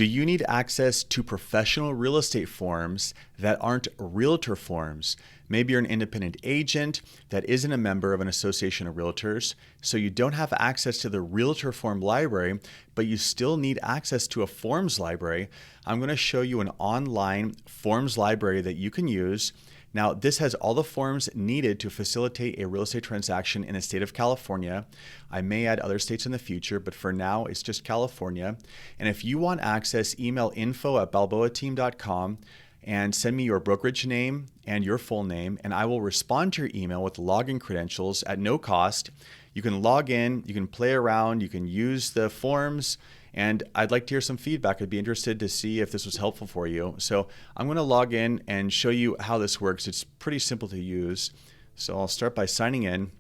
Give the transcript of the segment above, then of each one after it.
Do you need access to professional real estate forms that aren't realtor forms? Maybe you're an independent agent that isn't a member of an association of realtors, so you don't have access to the realtor form library, but you still need access to a forms library. I'm going to show you an online forms library that you can use. Now, this has all the forms needed to facilitate a real estate transaction in the state of California. I may add other states in the future, but for now, it's just California. And if you want access, email info@balboateam.com and send me your brokerage name and your full name, and I will respond to your email with login credentials at no cost. You can log in, you can play around, you can use the forms, and I'd like to hear some feedback. I'd be interested to see if this was helpful for you. So I'm going to log in and show you how this works. It's pretty simple to use. So I'll start by signing in.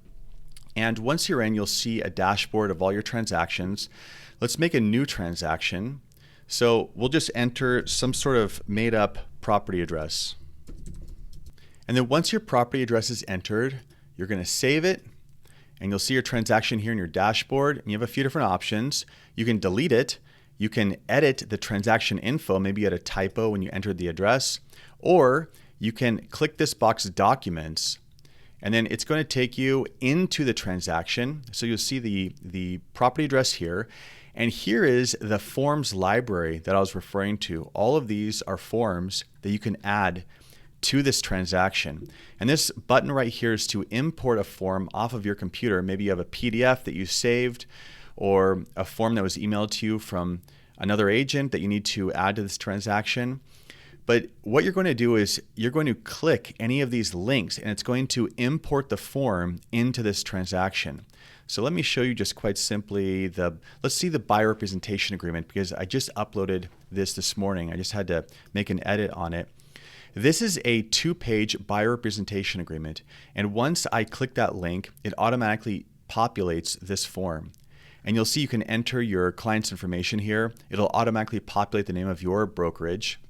And once you're in, you'll see a dashboard of all your transactions. Let's make a new transaction. So we'll just enter some sort of made up property address. And then once your property address is entered, you're going to save it. And you'll see your transaction here in your dashboard, and you have a few different options. You can delete it, you can edit the transaction info, maybe you had a typo when you entered the address, or you can click this box Documents, and then it's going to take you into the transaction. So you'll see the property address here, and here is the forms library that I was referring to. All of these are forms that you can add to this transaction. And this button right here is to import a form off of your computer. Maybe you have a PDF that you saved or a form that was emailed to you from another agent that you need to add to this transaction. But what you're going to do is you're going to click any of these links and it's going to import the form into this transaction. So let me show you just quite simply let's see the buyer representation agreement, because I just uploaded this morning. I just had to make an edit on it. This is a 2-page buyer representation agreement, and once I click that link, it automatically populates this form. And you'll see you can enter your client's information here. It'll automatically populate the name of your brokerage.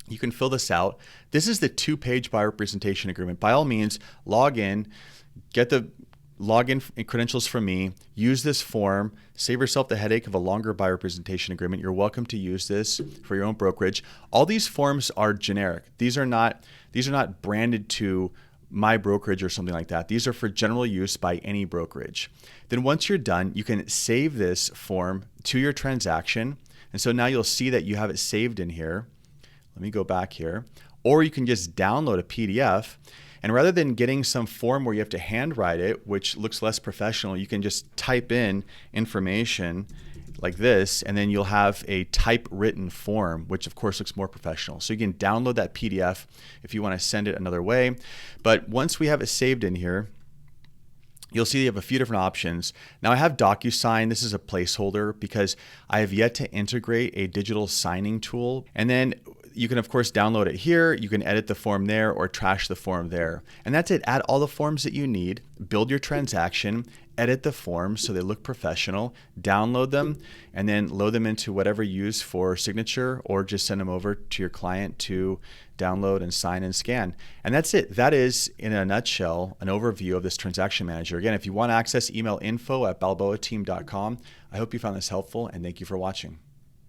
You can fill this out. This is the 2-page buyer representation agreement. By all means, log in, get the login credentials from me, use this form, save yourself the headache of a longer buyer representation agreement. You're welcome to use this for your own brokerage. All these forms are generic. These are not branded to my brokerage or something like that. These are for general use by any brokerage. Then once you're done, you can save this form to your transaction. And so now you'll see that you have it saved in here. Let me go back here. Or you can just download a PDF. And rather than getting some form where you have to handwrite it, which looks less professional, you can just type in information like this, and then you'll have a typewritten form, which of course looks more professional. So you can download that PDF if you want to send it another way. But once we have it saved in here, you'll see you have a few different options. Now I have DocuSign. This is a placeholder because I have yet to integrate a digital signing tool. And then you can of course download it here. You can edit the form there or trash the form there. And that's it. Add all the forms that you need, build your transaction, edit the forms so they look professional, download them, and then load them into whatever you use for signature, or just send them over to your client to download and sign and scan. And that's it. That is, in a nutshell, an overview of this transaction manager. Again, if you want access, email info@balboateam.com. I hope you found this helpful, and thank you for watching.